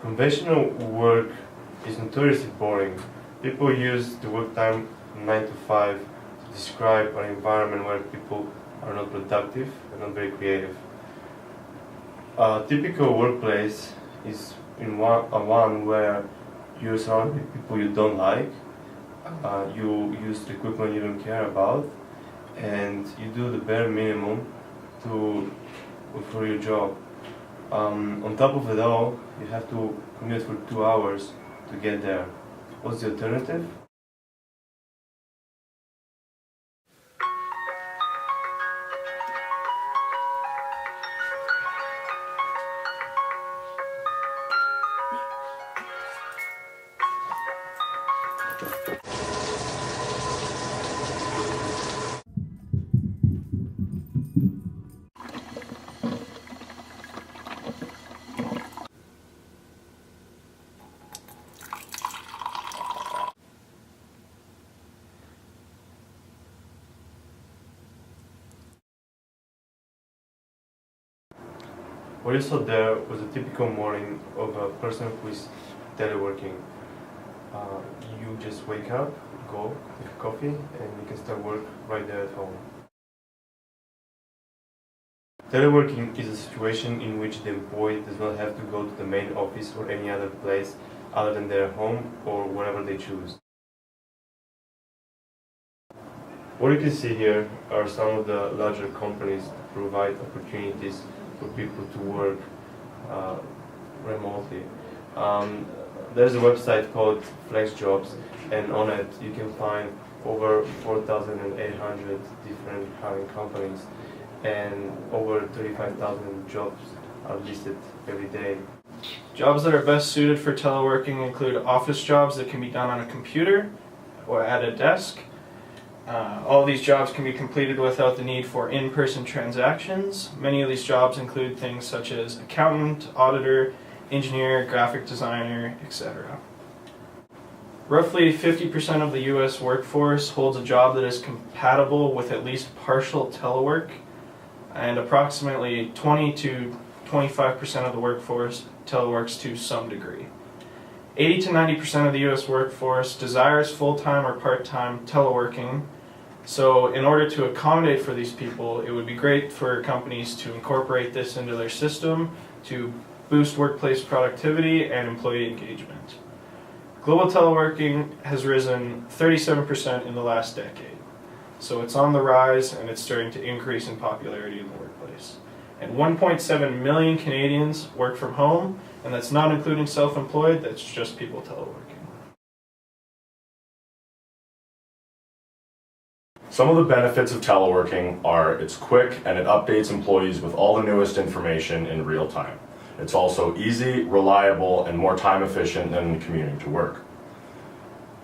Conventional work is notoriously boring. People use the work time 9 to 5 to describe an environment where people are not productive and not very creative. A typical workplace is one where you're surrounded with people you don't like, you use equipment you don't care about, and you do the bare minimum for your job. On top of it all, you have to commute for 2 hours to get there. What's the alternative? What you saw there was a typical morning of a person who is teleworking. You just wake up, go, take a coffee, and you can start work right there at home. Teleworking is a situation in which the employee does not have to go to the main office or any other place other than their home or wherever they choose. What you can see here are some of the larger companies that provide opportunities for people to work remotely. There's a website called Flex Jobs, and on it you can find over 4,800 different hiring companies, and over 35,000 jobs are listed every day. Jobs that are best suited for teleworking include office jobs that can be done on a computer or at a desk. All of these jobs can be completed without the need for in-person transactions. Many of these jobs include things such as accountant, auditor, engineer, graphic designer, etc. Roughly 50% of the US workforce holds a job that is compatible with at least partial telework, and approximately 20 to 25% of the workforce teleworks to some degree. 80 to 90% of the US workforce desires full-time or part-time teleworking. So in order to accommodate for these people, it would be great for companies to incorporate this into their system to boost workplace productivity and employee engagement. Global teleworking has risen 37% in the last decade. So it's on the rise, and it's starting to increase in popularity in the workplace. And 1.7 million Canadians work from home, and that's not including self-employed, that's just people teleworking. Some of the benefits of teleworking are it's quick and it updates employees with all the newest information in real time. It's also easy, reliable, and more time efficient than commuting to work.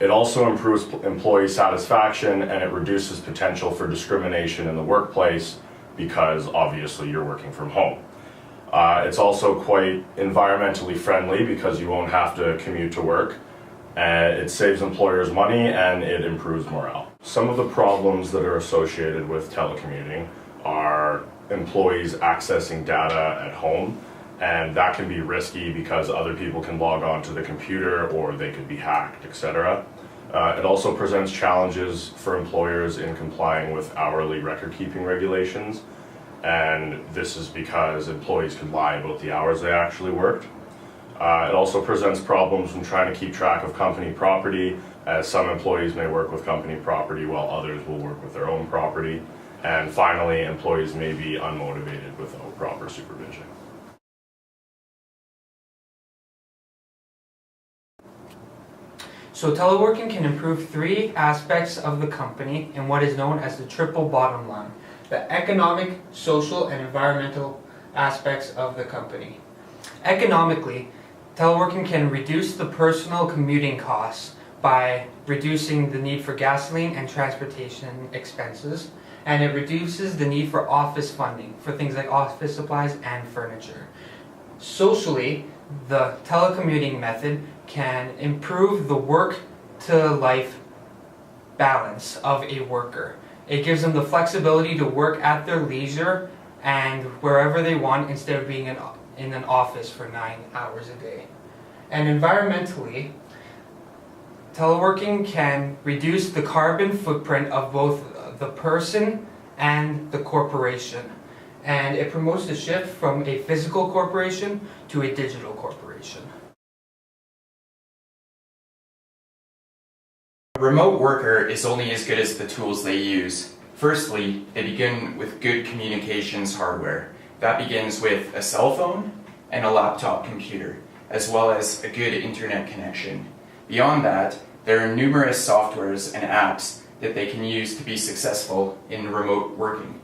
It also improves employee satisfaction, and it reduces potential for discrimination in the workplace because obviously you're working from home. It's also quite environmentally friendly because you won't have to commute to work. It saves employers money and it improves morale. Some of the problems that are associated with telecommuting are employees accessing data at home, and that can be risky because other people can log on to the computer or they could be hacked, etc. It also presents challenges for employers in complying with hourly record-keeping regulations, and this is because employees can lie about the hours they actually worked. It also presents problems when trying to keep track of company property, as some employees may work with company property while others will work with their own property. And finally, employees may be unmotivated without proper supervision. So teleworking can improve 3 aspects of the company in what is known as the triple bottom line: the economic, social, and environmental aspects of the company. Economically, teleworking can reduce the personal commuting costs by reducing the need for gasoline and transportation expenses, and it reduces the need for office funding for things like office supplies and furniture. Socially, the telecommuting method can improve the work to life balance of a worker. It gives them the flexibility to work at their leisure and wherever they want instead of being in an office for 9 hours a day. And environmentally, teleworking can reduce the carbon footprint of both the person and the corporation. And it promotes the shift from a physical corporation to a digital corporation. A remote worker is only as good as the tools they use. Firstly, they begin with good communications hardware. That begins with a cell phone and a laptop computer, as well as a good internet connection. Beyond that, there are numerous softwares and apps that they can use to be successful in remote working.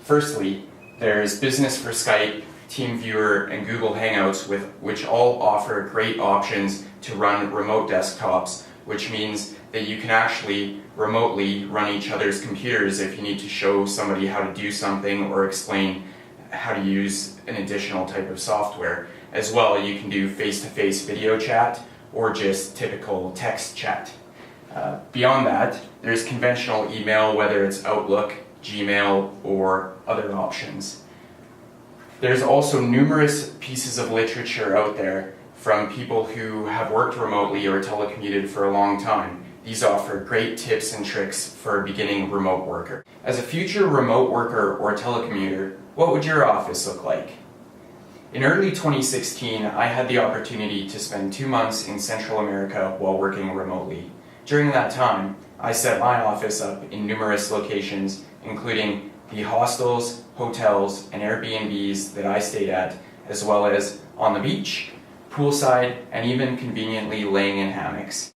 Firstly, there's Business for Skype, TeamViewer, and Google Hangouts, which all offer great options to run remote desktops, which means that you can actually remotely run each other's computers if you need to show somebody how to do something or explain how to use an additional type of software. As well, you can do face-to-face video chat or just typical text chat. Beyond that, there's conventional email, whether it's Outlook, Gmail, or other options. There's also numerous pieces of literature out there from people who have worked remotely or telecommuted for a long time. These offer great tips and tricks for a beginning remote worker. As a future remote worker or telecommuter, what would your office look like? In early 2016, I had the opportunity to spend 2 months in Central America while working remotely. During that time, I set my office up in numerous locations, including the hostels, hotels, and Airbnbs that I stayed at, as well as on the beach, poolside, and even conveniently laying in hammocks.